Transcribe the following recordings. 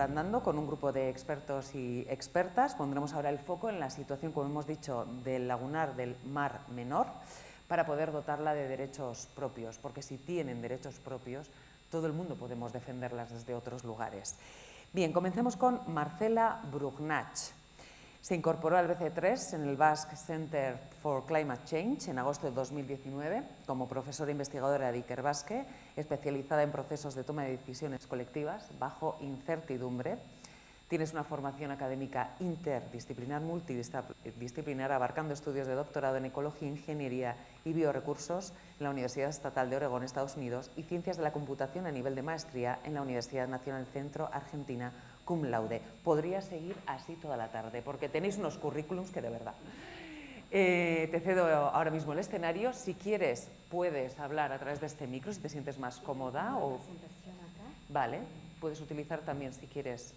andando con un grupo de expertos y expertas. Pondremos ahora el foco en la situación, como hemos dicho, del lagunar del Mar Menor para poder dotarla de derechos propios, porque si tienen derechos propios, todo el mundo podemos defenderlas desde otros lugares. Bien, comencemos con Marcela Brugnach. Se incorporó al BC3 en el Basque Center for Climate Change en agosto de 2019 como profesora investigadora de Ikerbasque, especializada en procesos de toma de decisiones colectivas bajo incertidumbre. Tienes una formación académica interdisciplinar, multidisciplinar, abarcando estudios de doctorado en Ecología, Ingeniería y Biorecursos en la Universidad Estatal de Oregón, Estados Unidos, y Ciencias de la Computación a nivel de maestría en la Universidad Nacional Centro Argentina, cum laude. Podría seguir así toda la tarde, porque tenéis unos currículums que de verdad. Te cedo ahora mismo el escenario. Si quieres, puedes hablar a través de este micro, si te sientes más cómoda. O... Vale, puedes utilizar también, si quieres,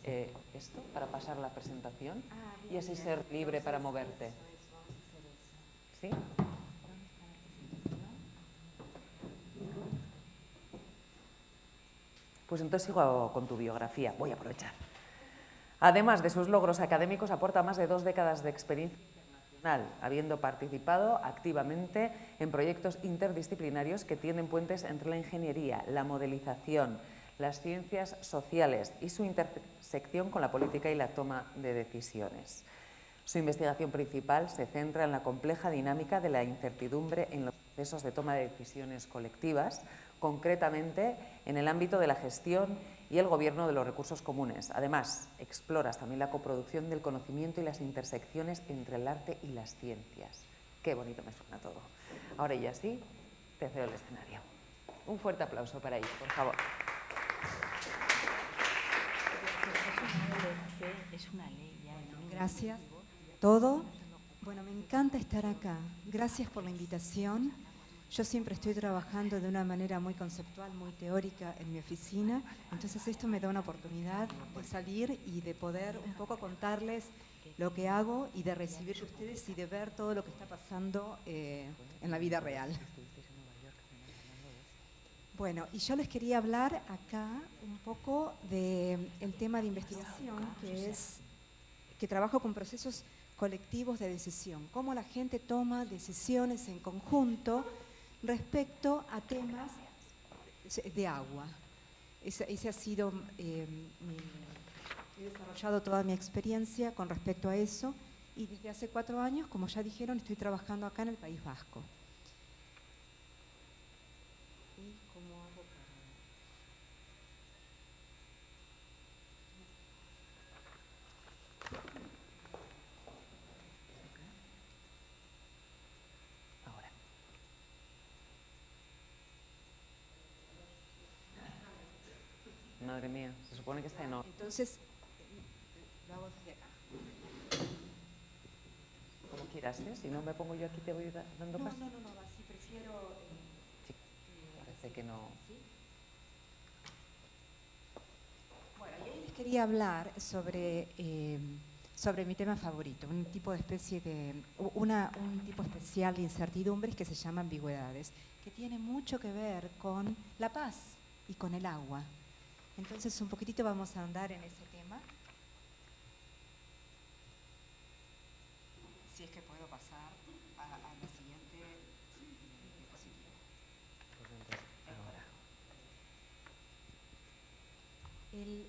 esto para pasar la presentación y así ser libre para moverte. ¿Sí? Pues entonces sigo con tu biografía. Voy a aprovechar. Además de sus logros académicos, aporta más de 2 décadas de experiencia internacional, habiendo participado activamente en proyectos interdisciplinarios que tienen puentes entre la ingeniería, la modelización, las ciencias sociales y su intersección con la política y la toma de decisiones. Su investigación principal se centra en la compleja dinámica de la incertidumbre en los procesos de toma de decisiones colectivas, concretamente en el ámbito de la gestión y el gobierno de los recursos comunes. Además, exploras también la coproducción del conocimiento y las intersecciones entre el arte y las ciencias. Qué bonito me suena todo. Ahora ya sí, te cedo el escenario. Un fuerte aplauso para ella, por favor. Es una ley. Gracias. Todo. Bueno, me encanta estar acá. Gracias por la invitación. Yo siempre estoy trabajando de una manera muy conceptual, muy teórica en mi oficina, entonces esto me da una oportunidad de salir y de poder un poco contarles lo que hago y de recibir de ustedes y de ver todo lo que está pasando en la vida real. Bueno, y yo les quería hablar acá un poco del tema de investigación, que trabajo con procesos colectivos de decisión, cómo la gente toma decisiones en conjunto respecto a temas de agua. Ese ha sido, he desarrollado toda mi experiencia con respecto a eso y desde hace 4 años, como ya dijeron, estoy trabajando acá en el País Vasco. ¿Y cómo hago Ahora. Madre mía, se supone que está en orden. Entonces, lo hago desde acá. Como quieras, ¿eh? Si no me pongo yo aquí, te voy dando paso. No, así prefiero... Sí, parece que no... ¿Sí? Bueno, y hoy les quería hablar sobre mi tema favorito, un tipo especial de incertidumbres que se llama ambigüedades, que tiene mucho que ver con la paz y con el agua. Entonces, un poquitito vamos a andar en ese tema. Si es que puedo pasar a la siguiente diapositiva.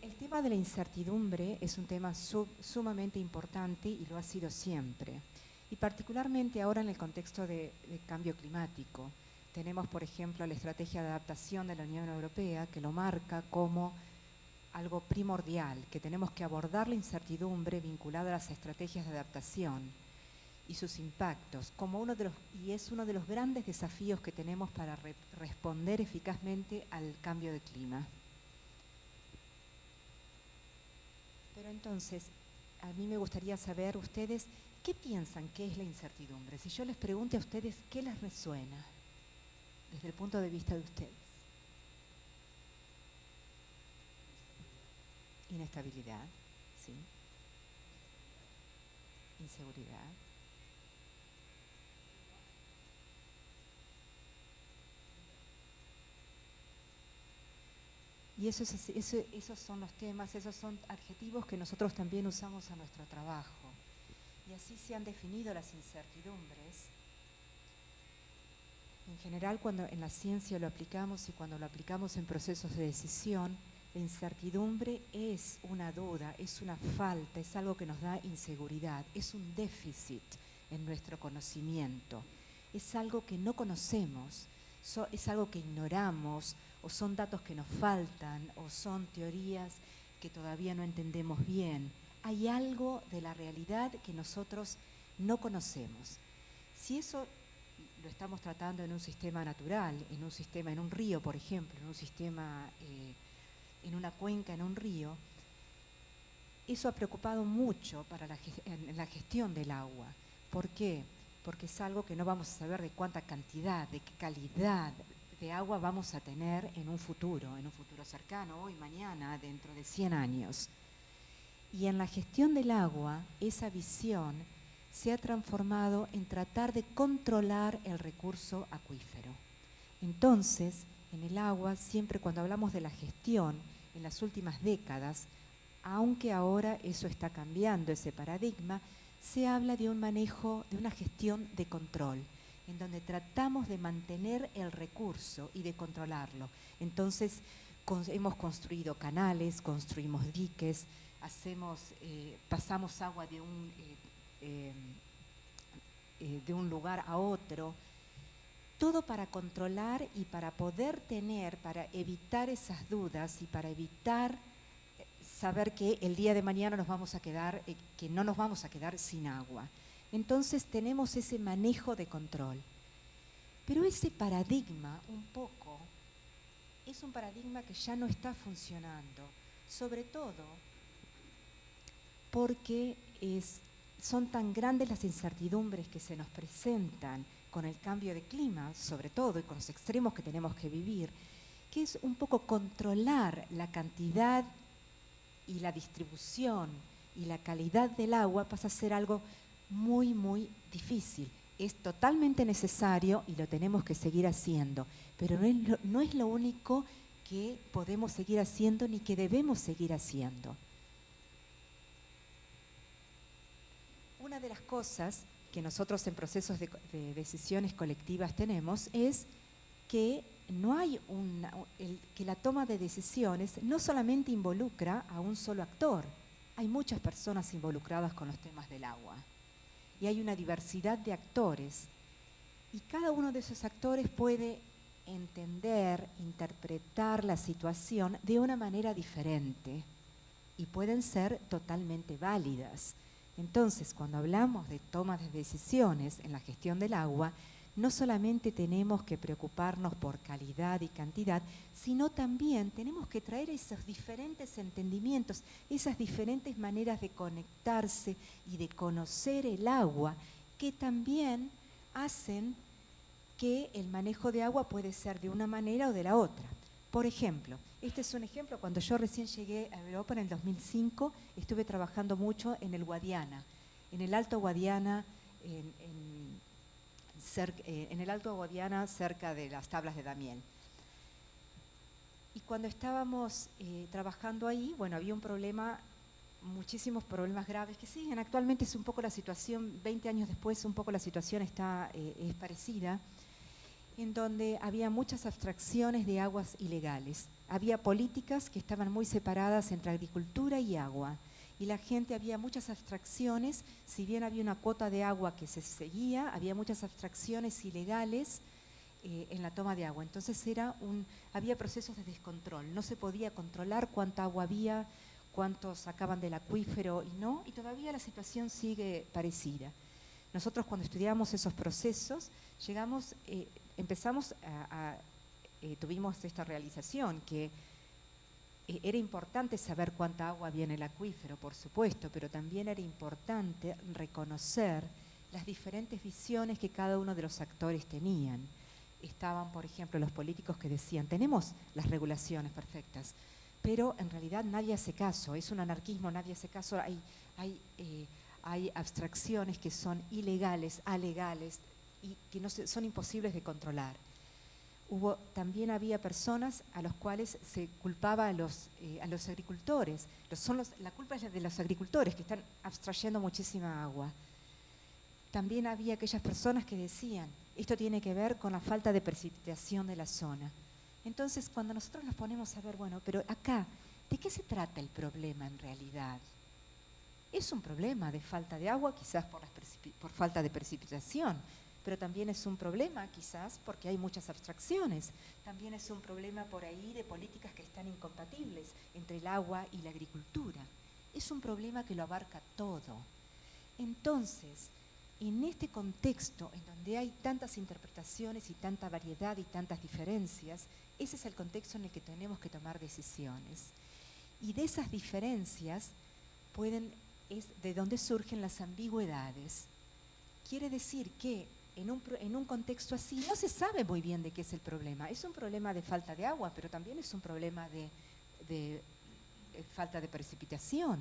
El tema de la incertidumbre es un tema sumamente importante y lo ha sido siempre. Y particularmente ahora en el contexto de cambio climático. Tenemos, por ejemplo, la estrategia de adaptación de la Unión Europea que lo marca como algo primordial, que tenemos que abordar la incertidumbre vinculada a las estrategias de adaptación y sus impactos, y es uno de los grandes desafíos que tenemos para responder eficazmente al cambio de clima. Pero entonces, a mí me gustaría saber ustedes, ¿qué piensan que es la incertidumbre? Si yo les pregunto a ustedes, ¿qué les resuena desde el punto de vista de ustedes? Inestabilidad, ¿sí? Inseguridad. Y esos son los temas, esos son adjetivos que nosotros también usamos en nuestro trabajo. Y así se han definido las incertidumbres. En general, cuando en la ciencia lo aplicamos y cuando lo aplicamos en procesos de decisión, la incertidumbre es una duda, es una falta, es algo que nos da inseguridad, es un déficit en nuestro conocimiento, es algo que no conocemos, es algo que ignoramos, o son datos que nos faltan, o son teorías que todavía no entendemos bien. Hay algo de la realidad que nosotros no conocemos. Si eso lo estamos tratando en un sistema natural, en un sistema, en un río, por ejemplo, en un sistema, en una cuenca, en un río, eso ha preocupado mucho para en la gestión del agua. ¿Por qué? Porque es algo que no vamos a saber de cuánta cantidad, de qué calidad de agua vamos a tener en un futuro cercano, hoy, mañana, dentro de 100 años. Y en la gestión del agua, esa visión se ha transformado en tratar de controlar el recurso acuífero. Entonces, en el agua, siempre cuando hablamos de la gestión, en las últimas décadas, aunque ahora eso está cambiando, ese paradigma, se habla de un manejo, de una gestión de control, en donde tratamos de mantener el recurso y de controlarlo. Entonces, hemos construido canales, construimos diques, pasamos agua de un lugar a otro, todo para controlar y para poder tener, para evitar esas dudas y para evitar saber que el día de mañana nos vamos a quedar, que no nos vamos a quedar sin agua. Entonces tenemos ese manejo de control. Pero ese paradigma, un poco, es un paradigma que ya no está funcionando, sobre todo porque son tan grandes las incertidumbres que se nos presentan con el cambio de clima, sobre todo, y con los extremos que tenemos que vivir, que es un poco controlar la cantidad y la distribución y la calidad del agua pasa a ser algo muy, muy difícil. Es totalmente necesario y lo tenemos que seguir haciendo, pero no es lo único que podemos seguir haciendo ni que debemos seguir haciendo. Una de las cosas que nosotros en procesos de decisiones colectivas tenemos es que no hay que la toma de decisiones no solamente involucra a un solo actor, hay muchas personas involucradas con los temas del agua y hay una diversidad de actores y cada uno de esos actores puede entender, interpretar la situación de una manera diferente y pueden ser totalmente válidas. Entonces, cuando hablamos de tomas de decisiones en la gestión del agua, no solamente tenemos que preocuparnos por calidad y cantidad, sino también tenemos que traer esos diferentes entendimientos, esas diferentes maneras de conectarse y de conocer el agua, que también hacen que el manejo de agua puede ser de una manera o de la otra. Por ejemplo, este es un ejemplo, cuando yo recién llegué a Europa en el 2005, estuve trabajando mucho en el Guadiana, en el Alto Guadiana, en el Alto Guadiana, cerca de las Tablas de Damiel. Y cuando estábamos trabajando ahí, bueno, había un problema, muchísimos problemas graves que siguen. Actualmente es un poco la situación, 20 años después, un poco la situación es parecida, en donde había muchas abstracciones de aguas ilegales. Había políticas que estaban muy separadas entre agricultura y agua. Y la gente, había muchas abstracciones, si bien había una cuota de agua que se seguía, había muchas abstracciones ilegales en la toma de agua. Entonces había procesos de descontrol, no se podía controlar cuánta agua había, cuánto sacaban del acuífero y no, y todavía la situación sigue parecida. Nosotros cuando estudiamos esos procesos, tuvimos esta realización que era importante saber cuánta agua había en el acuífero, por supuesto, pero también era importante reconocer las diferentes visiones que cada uno de los actores tenían. Estaban, por ejemplo, los políticos que decían, tenemos las regulaciones perfectas, pero en realidad nadie hace caso, es un anarquismo, nadie hace caso, hay abstracciones que son ilegales, alegales y que son imposibles de controlar. también había personas a los cuales se culpaba a los agricultores. La culpa es de los agricultores que están abstrayendo muchísima agua. También había aquellas personas que decían, esto tiene que ver con la falta de precipitación de la zona. Entonces, cuando nosotros nos ponemos a ver, bueno, pero acá, ¿de qué se trata el problema en realidad? Es un problema de falta de agua, quizás por falta de precipitación, pero también es un problema quizás porque hay muchas abstracciones. También es un problema por ahí de políticas que están incompatibles entre el agua y la agricultura. Es un problema que lo abarca todo. Entonces, en este contexto, en donde hay tantas interpretaciones y tanta variedad y tantas diferencias, ese es el contexto en el que tenemos que tomar decisiones. Y de esas diferencias es de donde surgen las ambigüedades. Quiere decir que en un contexto así no se sabe muy bien de qué es el problema. Es un problema de falta de agua, pero también es un problema de falta de precipitación.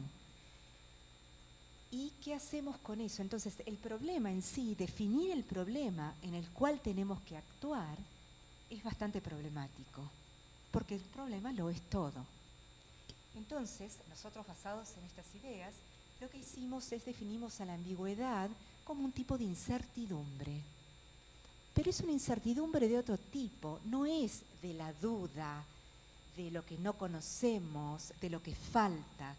¿Y qué hacemos con eso? Entonces, el problema en sí, definir el problema en el cual tenemos que actuar, es bastante problemático, porque el problema lo es todo. Entonces, nosotros basados en estas ideas, lo que hicimos es definimos a la ambigüedad como un tipo de incertidumbre. Pero es una incertidumbre de otro tipo, no es de la duda, de lo que no conocemos, de lo que falta.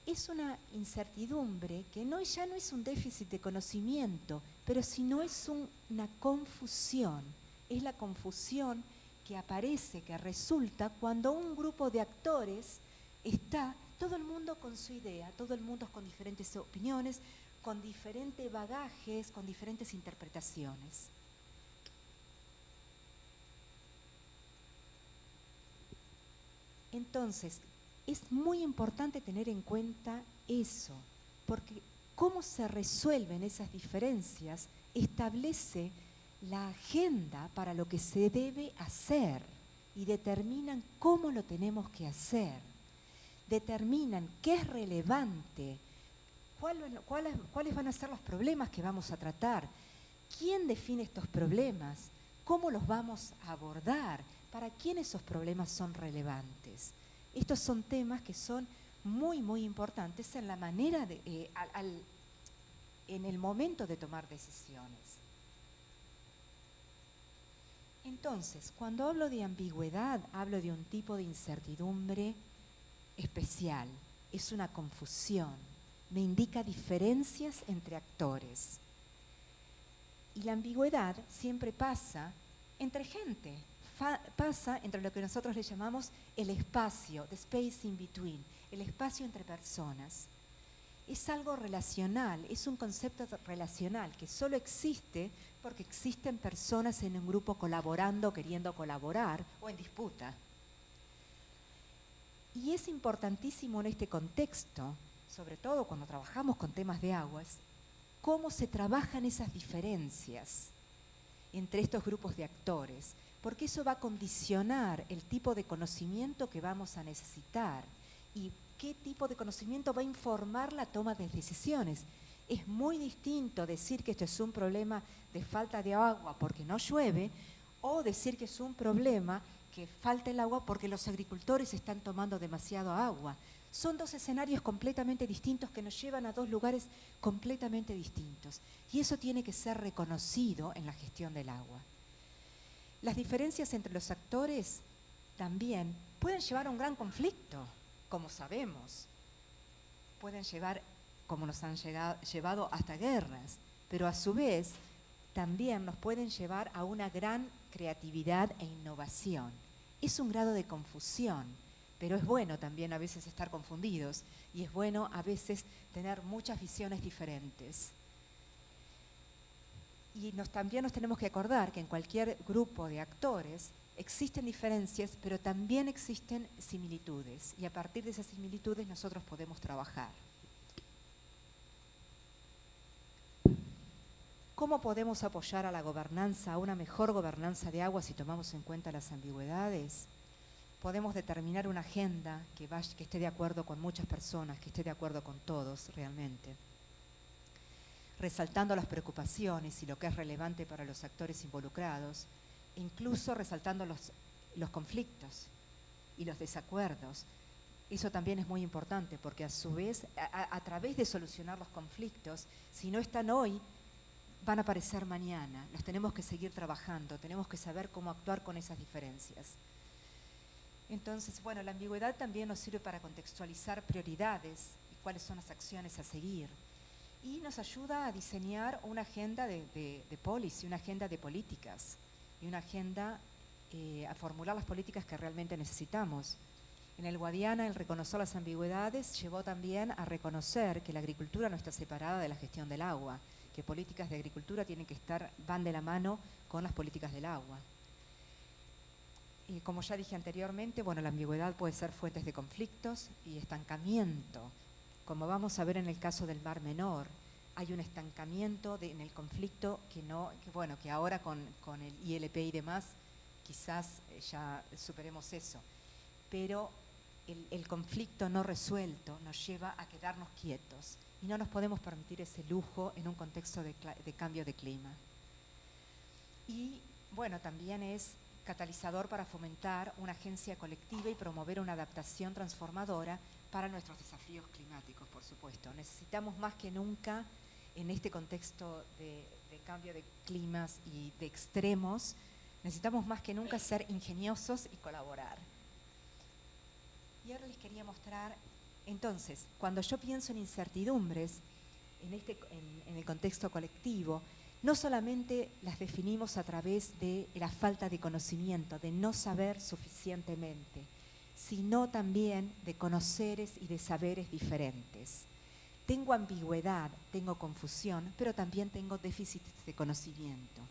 Es una incertidumbre que ya no es un déficit de conocimiento, pero sino es una confusión. Es la confusión que aparece, que resulta cuando un grupo de actores está, todo el mundo con su idea, todo el mundo con diferentes opiniones, con diferentes bagajes, con diferentes interpretaciones. Entonces, es muy importante tener en cuenta eso, porque cómo se resuelven esas diferencias establece la agenda para lo que se debe hacer y determinan cómo lo tenemos que hacer. Determinan qué es relevante, cuáles van a ser los problemas que vamos a tratar, quién define estos problemas, cómo los vamos a abordar, para quién esos problemas son relevantes. Estos son temas que son muy, muy importantes en la manera en el momento de tomar decisiones. Entonces, cuando hablo de ambigüedad, hablo de un tipo de incertidumbre especial. Es una confusión, me indica diferencias entre actores. Y la ambigüedad siempre pasa entre gente, pasa entre lo que nosotros le llamamos el espacio, the space in between, el espacio entre personas. Es algo relacional, es un concepto relacional que solo existe porque existen personas en un grupo colaborando, queriendo colaborar o en disputa. Y es importantísimo en este contexto, sobre todo cuando trabajamos con temas de aguas, cómo se trabajan esas diferencias entre estos grupos de actores, porque eso va a condicionar el tipo de conocimiento que vamos a necesitar y qué tipo de conocimiento va a informar la toma de decisiones. Es muy distinto decir que esto es un problema de falta de agua porque no llueve, o decir que es un problema que falta el agua porque los agricultores están tomando demasiado agua. Son dos escenarios completamente distintos que nos llevan a dos lugares completamente distintos. Y eso tiene que ser reconocido en la gestión del agua. Las diferencias entre los actores también pueden llevar a un gran conflicto, como sabemos. Pueden llevar, como nos han llevado hasta guerras, pero a su vez también nos pueden llevar a una gran creatividad e innovación. Es un grado de confusión, pero es bueno también a veces estar confundidos y es bueno a veces tener muchas visiones diferentes. Y también nos tenemos que acordar que en cualquier grupo de actores existen diferencias, pero también existen similitudes, y a partir de esas similitudes nosotros podemos trabajar. ¿Cómo podemos apoyar a la gobernanza, a una mejor gobernanza de agua si tomamos en cuenta las ambigüedades? Podemos determinar una agenda que esté de acuerdo con muchas personas, que esté de acuerdo con todos realmente, resaltando las preocupaciones y lo que es relevante para los actores involucrados, incluso resaltando los conflictos y los desacuerdos. Eso también es muy importante, porque a su vez, a través de solucionar los conflictos, si no están hoy, van a aparecer mañana. Los tenemos que seguir trabajando, tenemos que saber cómo actuar con esas diferencias. Entonces, bueno, la ambigüedad también nos sirve para contextualizar prioridades y cuáles son las acciones a seguir. Y nos ayuda a diseñar una agenda de policy, una agenda de políticas y una agenda a formular las políticas que realmente necesitamos. En el Guadiana, el reconocer las ambigüedades llevó también a reconocer que la agricultura no está separada de la gestión del agua, que políticas de agricultura tienen que van de la mano con las políticas del agua. Y como ya dije anteriormente, bueno, la ambigüedad puede ser fuentes de conflictos y estancamiento. Como vamos a ver en el caso del Mar Menor, hay un estancamiento en el conflicto que ahora con el ILP y demás, quizás ya superemos eso. Pero el conflicto no resuelto nos lleva a quedarnos quietos y no nos podemos permitir ese lujo en un contexto de cambio de clima. Y bueno, también es catalizador para fomentar una agencia colectiva y promover una adaptación transformadora para nuestros desafíos climáticos, por supuesto. Necesitamos más que nunca, en este contexto de cambio de climas y de extremos, necesitamos más que nunca ser ingeniosos y colaborar. Y ahora les quería mostrar, entonces, cuando yo pienso en incertidumbres, en el contexto colectivo, no solamente las definimos a través de la falta de conocimiento, de no saber suficientemente, sino también de conoceres y de saberes diferentes. Tengo ambigüedad, tengo confusión, pero también tengo déficits de conocimiento.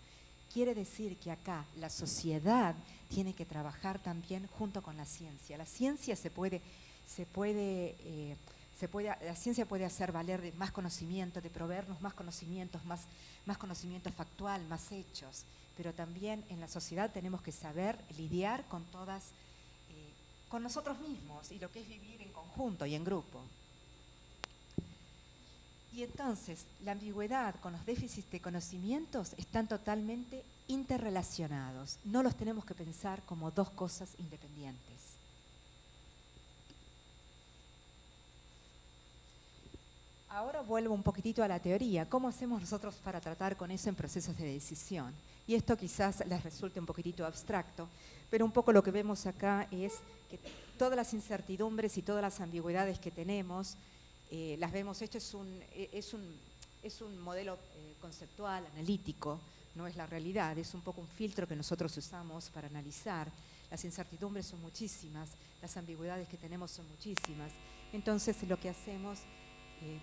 Quiere decir que acá la sociedad tiene que trabajar también junto con la ciencia. La ciencia la ciencia puede hacer valer de más conocimiento, de proveernos más conocimientos, más conocimiento factual, más hechos, pero también en la sociedad tenemos que saber lidiar con con nosotros mismos y lo que es vivir en conjunto y en grupo. Y entonces, la ambigüedad con los déficits de conocimientos están totalmente interrelacionados. No los tenemos que pensar como dos cosas independientes. Ahora vuelvo un poquitito a la teoría. ¿Cómo hacemos nosotros para tratar con eso en procesos de decisión? Y esto quizás les resulte un poquitito abstracto, pero un poco lo que vemos acá es que todas las incertidumbres y todas las ambigüedades que tenemos, las vemos. Esto es un modelo conceptual, analítico, no es la realidad, es un poco un filtro que nosotros usamos para analizar. Las incertidumbres son muchísimas, las ambigüedades que tenemos son muchísimas. Entonces lo que hacemos,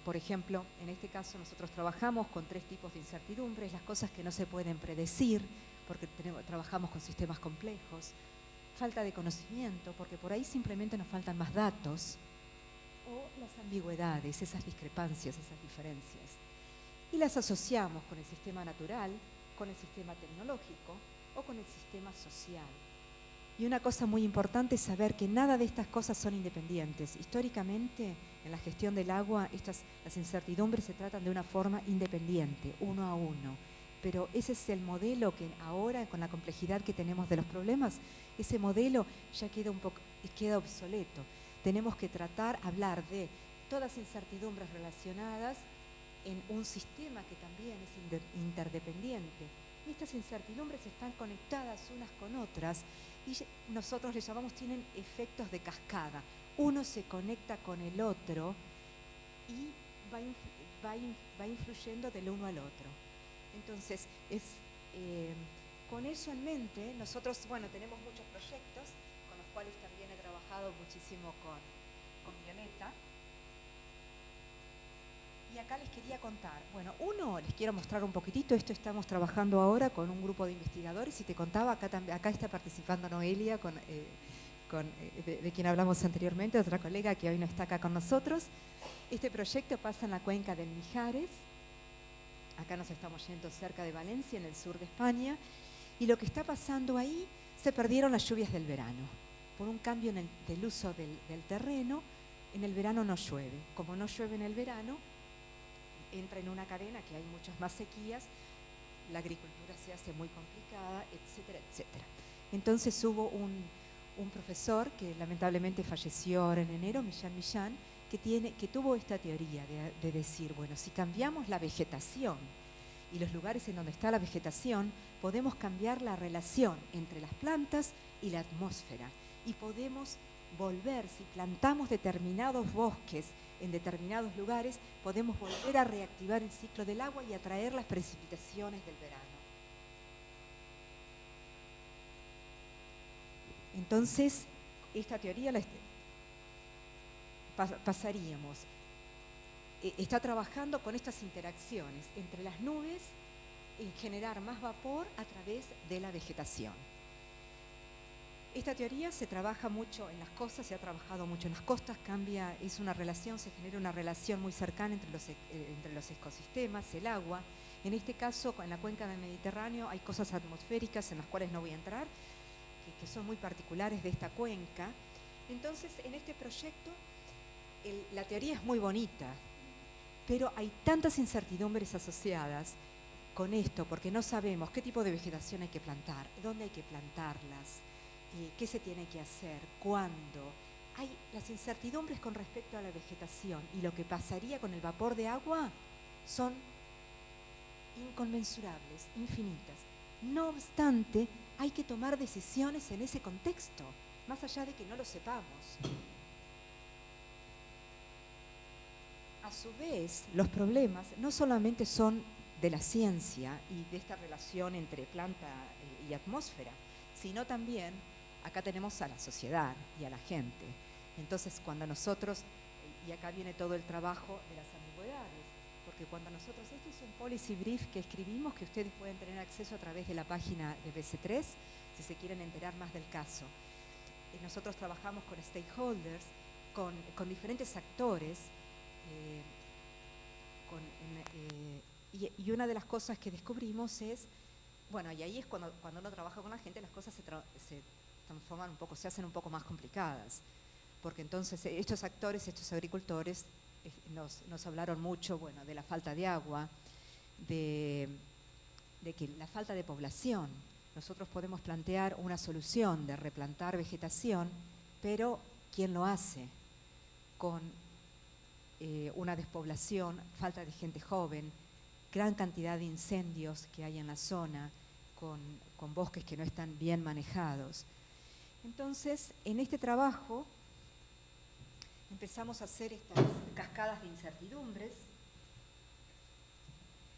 por ejemplo, en este caso nosotros trabajamos con 3 tipos de incertidumbres: las cosas que no se pueden predecir, porque trabajamos con sistemas complejos; falta de conocimiento, porque por ahí simplemente nos faltan más datos; o las ambigüedades, esas discrepancias, esas diferencias. Y las asociamos con el sistema natural, con el sistema tecnológico o con el sistema social. Y una cosa muy importante es saber que nada de estas cosas son independientes. Históricamente, en la gestión del agua, las incertidumbres se tratan de una forma independiente, uno a uno. Pero ese es el modelo que ahora, con la complejidad que tenemos de los problemas, ese modelo ya queda obsoleto. Tenemos que hablar de todas incertidumbres relacionadas en un sistema que también es interdependiente. Y estas incertidumbres están conectadas unas con otras y nosotros les llamamos, tienen efectos de cascada. Uno se conecta con el otro y va influyendo del uno al otro. Entonces, con eso en mente, nosotros, tenemos muchos proyectos con los cuales también he trabajado muchísimo con Violeta. Y acá les quería contar, les quiero mostrar un poquitito. Esto estamos trabajando ahora con un grupo de investigadores, y te contaba, acá está participando Noelia, de quien hablamos anteriormente, otra colega que hoy no está acá con nosotros. Este proyecto pasa en la cuenca del Mijares. Acá nos estamos yendo cerca de Valencia, en el sur de España, y lo que está pasando ahí, se perdieron las lluvias del verano. Por un cambio del uso del terreno, en el verano no llueve. Como no llueve en el verano, entra en una cadena que hay muchas más sequías, la agricultura se hace muy complicada, etcétera, etcétera. Entonces hubo un profesor que lamentablemente falleció ahora en enero, Millán, que tuvo esta teoría de decir, bueno, si cambiamos la vegetación y los lugares en donde está la vegetación, podemos cambiar la relación entre las plantas y la atmósfera. Y podemos volver, si plantamos determinados bosques en determinados lugares, podemos volver a reactivar el ciclo del agua y atraer las precipitaciones del verano. Entonces, esta teoría pasaríamos, está trabajando con estas interacciones entre las nubes en generar más vapor a través de la vegetación. Esta teoría se trabaja mucho en las costas, se ha trabajado mucho en las costas, es una relación, se genera una relación muy cercana entre los ecosistemas, el agua. En este caso, en la cuenca del Mediterráneo hay cosas atmosféricas en las cuales no voy a entrar, que son muy particulares de esta cuenca. Entonces, en este proyecto, la teoría es muy bonita, pero hay tantas incertidumbres asociadas con esto, porque no sabemos qué tipo de vegetación hay que plantar, dónde hay que plantarlas, qué se tiene que hacer, cuándo. Hay las incertidumbres con respecto a la vegetación y lo que pasaría con el vapor de agua son inconmensurables, infinitas. No obstante, hay que tomar decisiones en ese contexto, más allá de que no lo sepamos. A su vez, los problemas no solamente son de la ciencia y de esta relación entre planta y atmósfera, sino también, acá tenemos a la sociedad y a la gente. Entonces, cuando nosotros, y acá viene todo el trabajo de las ambigüedades, porque cuando nosotros, este es un policy brief que escribimos, que ustedes pueden tener acceso a través de la página de BC3, si se quieren enterar más del caso. Nosotros trabajamos con stakeholders, con diferentes actores, y una de las cosas que descubrimos es, bueno, y ahí es cuando uno trabaja con la gente, las cosas se transforman un poco, se hacen un poco más complicadas, porque entonces estos actores, estos agricultores, nos hablaron mucho, bueno, de la falta de agua, de que la falta de población. Nosotros podemos plantear una solución de replantar vegetación, pero ¿quién lo hace? Con una despoblación, falta de gente joven, gran cantidad de incendios que hay en la zona, con bosques que no están bien manejados. Entonces, en este trabajo empezamos a hacer estas cascadas de incertidumbres,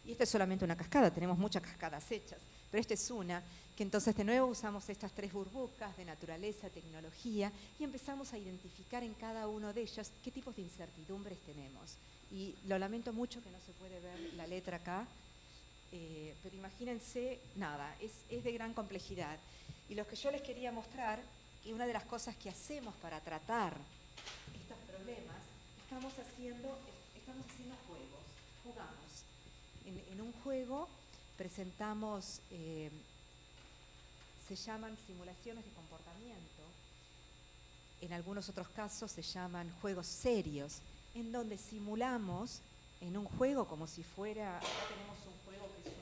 y esta es solamente una cascada, tenemos muchas cascadas hechas, pero esta es una, que entonces de nuevo usamos estas 3 burbujas de naturaleza, tecnología, y empezamos a identificar en cada uno de ellas qué tipos de incertidumbres tenemos. Y lo lamento mucho que no se puede ver la letra acá, pero imagínense, nada, es de gran complejidad. Y lo que yo les quería mostrar, que una de las cosas que hacemos para tratar estos problemas, estamos haciendo juegos, jugamos. En un juego presentamos, se llaman simulaciones de comportamiento, en algunos otros casos se llaman juegos serios, en donde simulamos en un juego como si fuera, acá tenemos un juego que es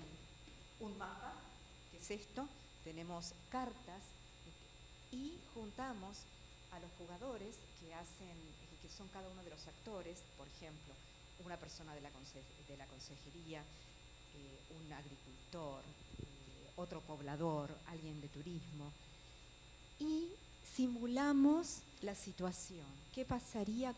un mapa, que es esto, tenemos cartas y juntamos a los jugadores que son cada uno de los actores, por ejemplo, una persona de la consejería, un agricultor, otro poblador, alguien de turismo, y simulamos la situación. ¿Qué pasaría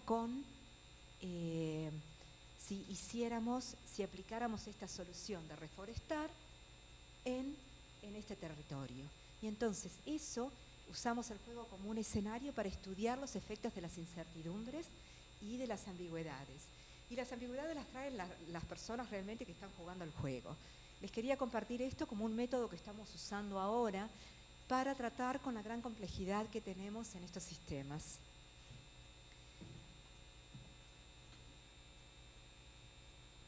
si aplicáramos esta solución de reforestar en este territorio? Y entonces usamos el juego como un escenario para estudiar los efectos de las incertidumbres y de las ambigüedades. Y las ambigüedades las traen las personas realmente que están jugando al juego. Les quería compartir esto como un método que estamos usando ahora para tratar con la gran complejidad que tenemos en estos sistemas.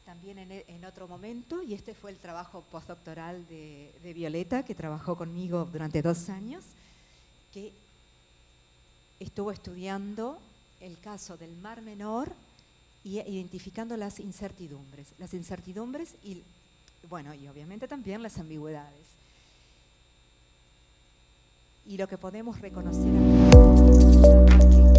También en otro momento, y este fue el trabajo postdoctoral de Violeta, que trabajó conmigo durante 2 años, que estuvo estudiando el caso del Mar Menor y identificando las incertidumbres y bueno, y obviamente también las ambigüedades. Y lo que podemos reconocer acá es que